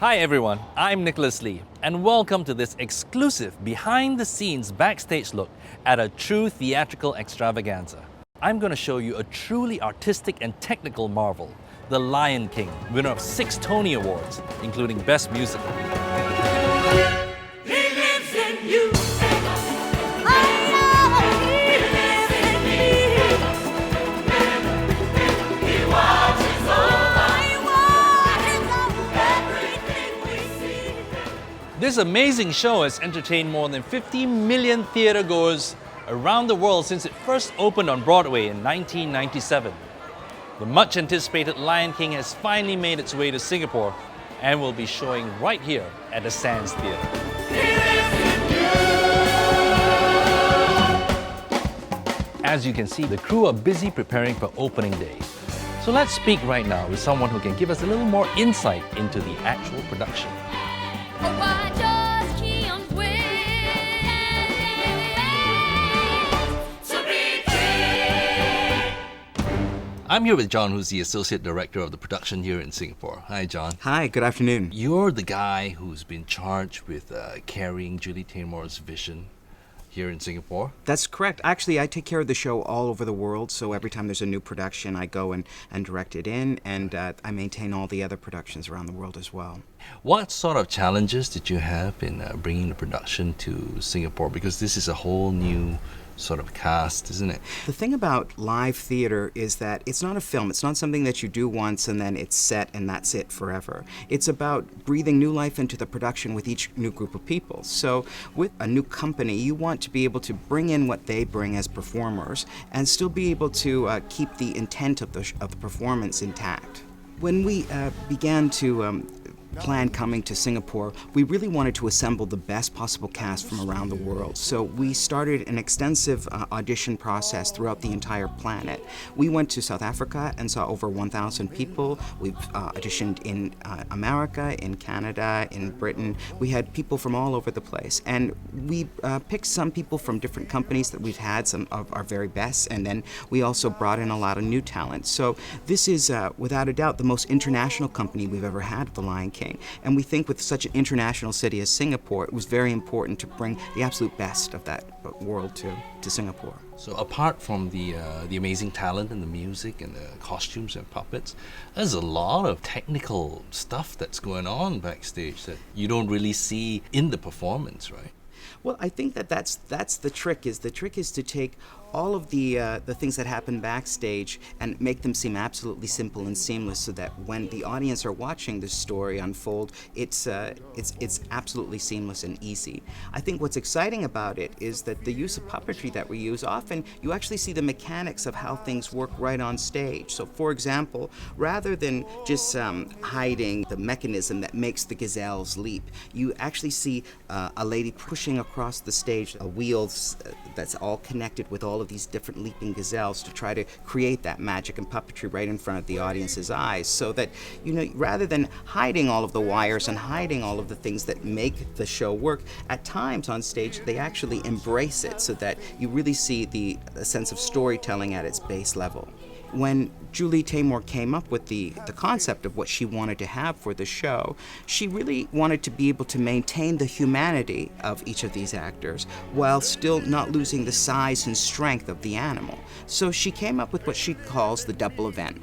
Hi everyone, I'm Nicholas Lee, and welcome to this exclusive behind-the-scenes backstage look at a true theatrical extravaganza. I'm going to show you a truly artistic and technical marvel, The Lion King, winner of 6 Tony Awards, including Best Musical. He lives in you. This amazing show has entertained more than 50 million theatergoers around the world since it first opened on Broadway in 1997. The much anticipated Lion King has finally made its way to Singapore and will be showing right here at the Sands Theatre. As you can see, the crew are busy preparing for opening day. So let's speak right now with someone who can give us a little more insight into the actual production. I'm here with John, who's the Associate Director of the production here in Singapore. Hi, John. Hi, good afternoon. You're the guy who's been charged with carrying Julie Taymor's vision here in Singapore. That's correct. Actually, I take care of the show all over the world, so every time there's a new production, I go and direct it in, and I maintain all the other productions around the world as well. What sort of challenges did you have in bringing the production to Singapore? Because this is a whole new sort of cast, isn't it? The thing about live theater is that it's not a film. It's not something that you do once and then it's set and that's it forever. It's about breathing new life into the production with each new group of people. So with a new company, you want to be able to bring in what they bring as performers and still be able to keep the intent of the performance intact. When we began to plan coming to Singapore, we really wanted to assemble the best possible cast from around the world. So we started an extensive audition process throughout the entire planet. We went to South Africa and saw over 1,000 people. We've auditioned in America, in Canada, in Britain. We had people from all over the place. And we picked some people from different companies that we've had, some of our very best, and then we also brought in a lot of new talent. So this is, without a doubt, the most international company we've ever had at The Lion King. And we think with such an international city as Singapore, it was very important to bring the absolute best of that world to Singapore. So apart from the amazing talent and the music and the costumes and puppets, there's a lot of technical stuff that's going on backstage that you don't really see in the performance, right? Well, I think that's the trick. The trick is to take all of the things that happen backstage and make them seem absolutely simple and seamless, so that when the audience are watching this story unfold, it's absolutely seamless and easy. I think what's exciting about it is that the use of puppetry that we use, often you actually see the mechanics of how things work right on stage. So, for example, rather than just hiding the mechanism that makes the gazelles leap, you actually see a lady pushing across the stage a wheel that's all connected with all of these different leaping gazelles to try to create that magic and puppetry right in front of the audience's eyes, so that, you know, rather than hiding all of the wires and hiding all of the things that make the show work, at times on stage they actually embrace it, so that you really see the sense of storytelling at its base level. When Julie Taymor came up with the concept of what she wanted to have for the show, she really wanted to be able to maintain the humanity of each of these actors while still not losing the size and strength of the animal. So she came up with what she calls the double event.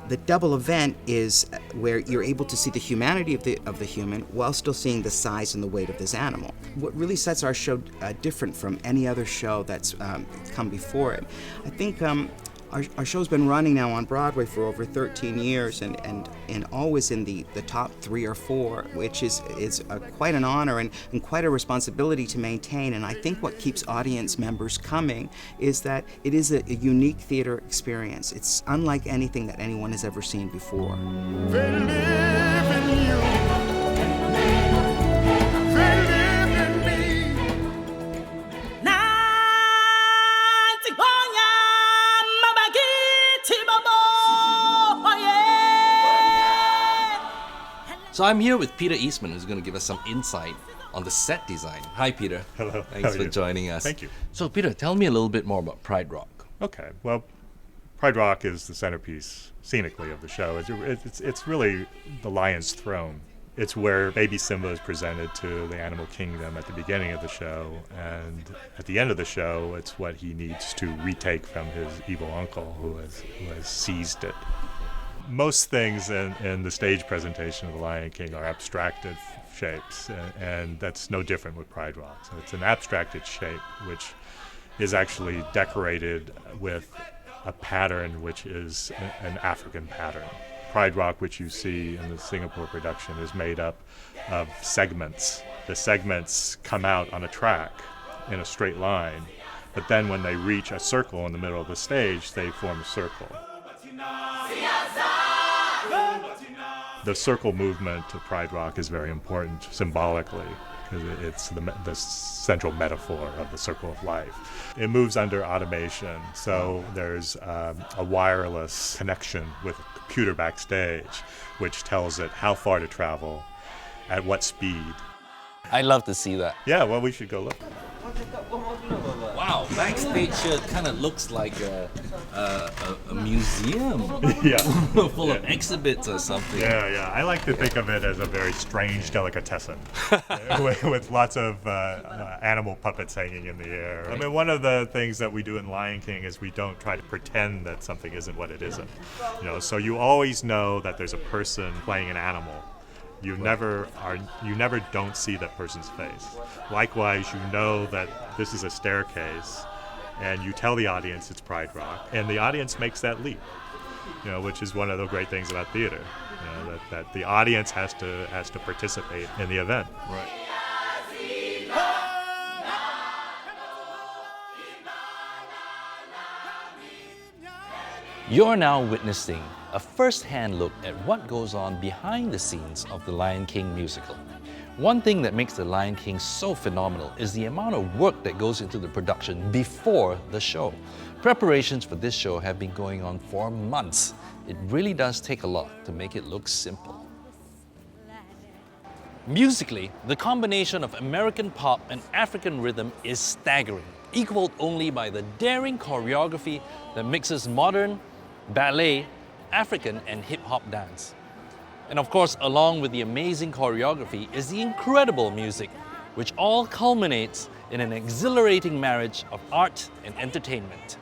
The double event is where you're able to see the humanity of the human while still seeing the size and the weight of this animal. What really sets our show different from any other show that's come before it, I think our show's been running now on Broadway for over 13 years and always in the top 3 or 4, which is quite an honor and quite a responsibility to maintain. And I think what keeps audience members coming is that it is a unique theater experience. It's unlike anything that anyone has ever seen before. They live in you. They live in me. So I'm here with Peter Eastman, who's going to give us some insight on the set design. Hi, Peter. Hello. Thanks for joining us. Thank you. So, Peter, tell me a little bit more about Pride Rock. Okay. Well, Pride Rock is the centerpiece scenically of the show. It's really the lion's throne It's where baby Simba is presented to the animal kingdom at the beginning of the show, and at the end of the show, it's what he needs to retake from his evil uncle who has seized it. Most things in the stage presentation of The Lion King are abstracted shapes, and that's no different with Pride Rock. So it's an abstracted shape which is actually decorated with a pattern which is an African pattern. Pride Rock, which you see in the Singapore production, is made up of segments. The segments come out on a track in a straight line, but then when they reach a circle in the middle of the stage, they form a circle. The circle movement of Pride Rock is very important symbolically, because it's the central metaphor of the circle of life. It moves under automation, so there's a wireless connection with a computer backstage, which tells it how far to travel, at what speed. I love to see that. Yeah, well, we should go look. Wow, backstage here kind of looks like a museum Yeah. full of exhibits or something. Yeah. I like to think of it as a very strange delicatessen with lots of animal puppets hanging in the air. I mean, one of the things that we do in Lion King is we don't try to pretend that something isn't what it isn't. So you always know that there's a person playing an animal. You never don't see that person's face. Likewise, you know that this is a staircase, and you tell the audience it's Pride Rock, and the audience makes that leap. Which is one of the great things about theater. That the audience has to participate in the event. Right. You're now witnessing a first-hand look at what goes on behind the scenes of the Lion King musical. One thing that makes the Lion King so phenomenal is the amount of work that goes into the production before the show. Preparations for this show have been going on for months. It really does take a lot to make it look simple. Musically, the combination of American pop and African rhythm is staggering, equaled only by the daring choreography that mixes modern, ballet, African and hip-hop dance. And of course, along with the amazing choreography is the incredible music, which all culminates in an exhilarating marriage of art and entertainment.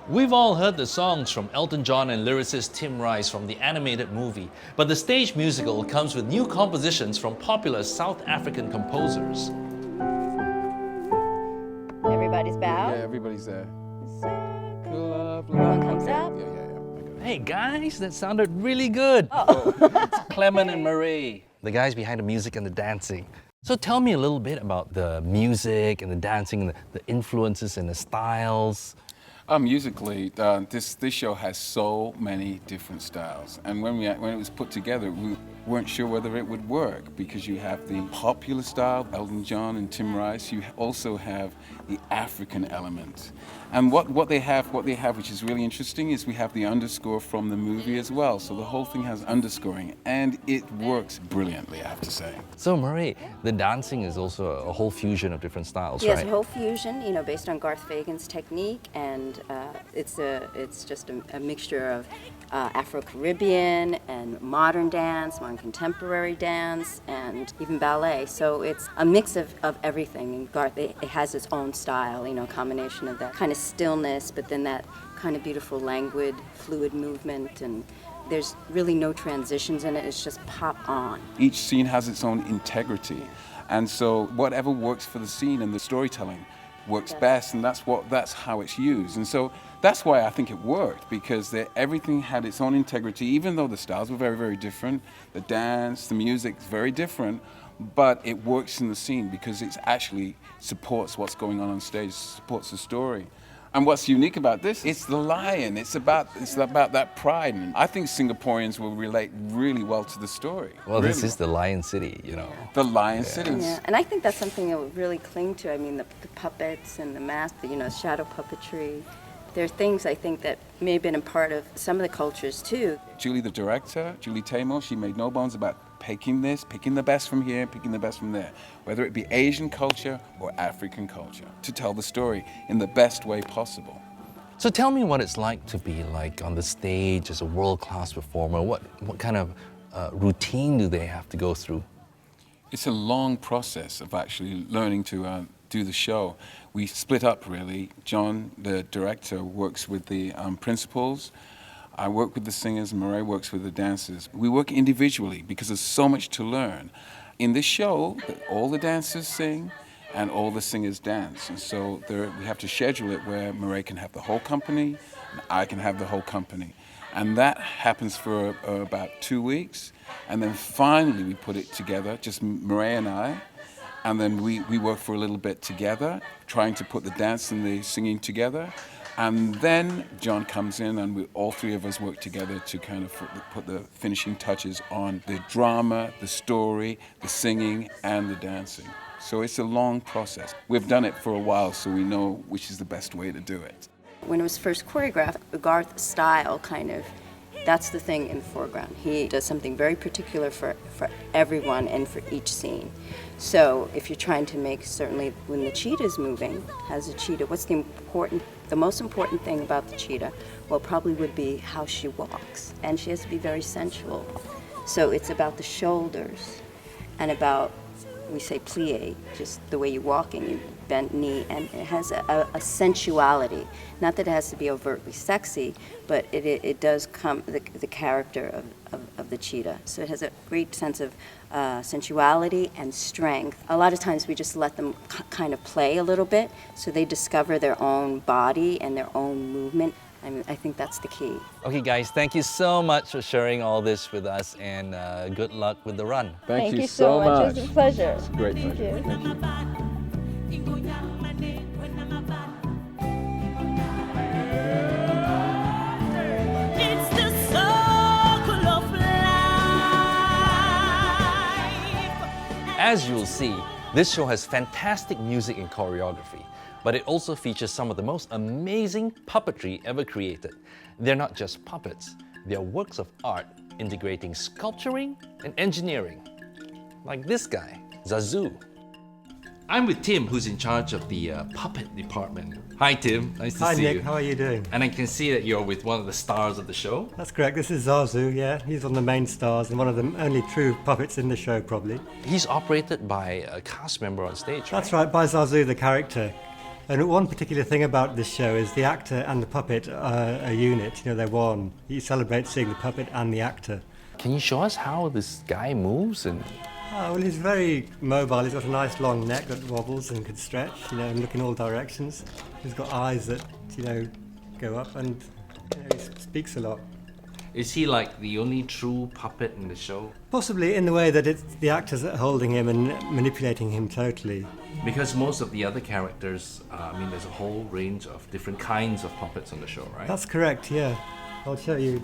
We've all heard the songs from Elton John and lyricist Tim Rice from the animated movie, but the stage musical comes with new compositions from popular South African composers. Everybody's bowed. Yeah, everybody's there. Circle of Everyone love. comes Okay. up. Yeah. I got it. Hey guys, that sounded really good. It's Clement and Murray, the guys behind the music and the dancing. So tell me a little bit about the music and the dancing and the influences and the styles. Musically, this show has so many different styles, and when it was put together, we weren't sure whether it would work because you have the popular style, Elton John and Tim Rice. You also have the African element, and what they have, which is really interesting, is we have the underscore from the movie as well. So the whole thing has underscoring, and it works brilliantly, I have to say. So Murray, the dancing is also a whole fusion of different styles, Yes, right? a whole fusion, based on Garth Fagan's technique, and it's just a mixture of Afro-Caribbean and modern dance, modern contemporary dance, and even ballet. So it's a mix of everything. And Garth, it has its own style, a combination of that kind of stillness, but then that kind of beautiful, languid, fluid movement, and there's really no transitions in it. It's just pop on. Each scene has its own integrity, and so whatever works for the scene and the storytelling works best, and that's how it's used. And so that's why I think it worked, because everything had its own integrity, even though the styles were very, very different. The dance, the music is very different, but it works in the scene because it actually supports what's going on stage, supports the story. And what's unique about this, it's the lion. It's about that pride. And I think Singaporeans will relate really well to the story. Well, really this is the Lion City, the Lion City. Yeah, and I think that's something that would really cling to. I mean, the puppets and the mask, shadow puppetry. There are things I think that may have been a part of some of the cultures too. Julie, the director, Julie Taymor, she made no bones about picking the best from here, picking the best from there, whether it be Asian culture or African culture, to tell the story in the best way possible. So tell me what it's like to be on the stage as a world-class performer. What kind of routine do they have to go through? It's a long process of actually learning to do the show. We split up really. John, the director, works with the principals. I work with the singers, and Murray works with the dancers. We work individually because there's so much to learn. In this show, all the dancers sing and all the singers dance. And so we have to schedule it where Murray can have the whole company and I can have the whole company. And that happens for about 2 weeks. And then finally we put it together, just Murray and I. And then we work for a little bit together, trying to put the dance and the singing together. And then John comes in and all three of us work together to kind of put the finishing touches on the drama, the story, the singing, and the dancing. So it's a long process. We've done it for a while, so we know which is the best way to do it. When it was first choreographed, the Garth style that's the thing in the foreground. He does something very particular for everyone and for each scene. So if you're trying to make, certainly when the cheetah is moving, has a cheetah, what's the most important thing about the cheetah? Well, probably would be how she walks. And she has to be very sensual. So it's about the shoulders and about, we say plie, just the way you're walking, you bent knee, and it has a sensuality. Not that it has to be overtly sexy, but it does come, the character of the cheetah. So it has a great sense of sensuality and strength. A lot of times we just let them kind of play a little bit so they discover their own body and their own movement. I think that's the key. Okay, guys, thank you so much for sharing all this with us, and good luck with the run. Thank you so much. It was a pleasure. It's a great pleasure. Thank you. It's the circle of life. As you'll see, this show has fantastic music and choreography, but it also features some of the most amazing puppetry ever created. They're not just puppets, they're works of art integrating sculpturing and engineering. Like this guy, Zazu. I'm with Tim, who's in charge of the puppet department. Hi Tim, nice to Hi see Nick, you. how are you doing? And I can see that you're with one of the stars of the show. That's correct, this is Zazu, yeah. He's one of the main stars and one of the only true puppets in the show, probably. He's operated by a cast member on stage, That's right, by Zazu, the character. And one particular thing about this show is the actor and the puppet are a unit, they're one. You celebrate seeing the puppet and the actor. Can you show us how this guy moves? And Well, he's very mobile. He's got a nice long neck that wobbles and can stretch, and look in all directions. He's got eyes that, go up, and he speaks a lot. is he like the only true puppet in the show? Possibly in the way that it's the actors that are holding him and manipulating him totally. Because most of the other characters, there's a whole range of different kinds of puppets on the show, right? That's correct, yeah. I'll show you.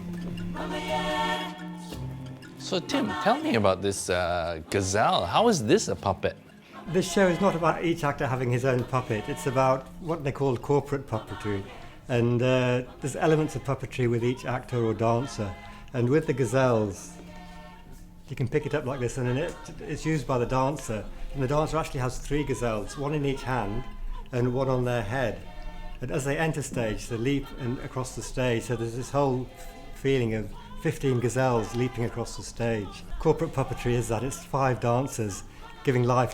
So Tim, tell me about this gazelle. How is this a puppet? This show is not about each actor having his own puppet. It's about what they call corporate puppetry. And there's elements of puppetry with each actor or dancer. And with the gazelles, you can pick it up like this, and it's used by the dancer. And the dancer actually has 3 gazelles, one in each hand and one on their head. And as they enter stage, they leap across the stage. So there's this whole feeling of 15 gazelles leaping across the stage. Corporate puppetry is that. It's 5 dancers giving life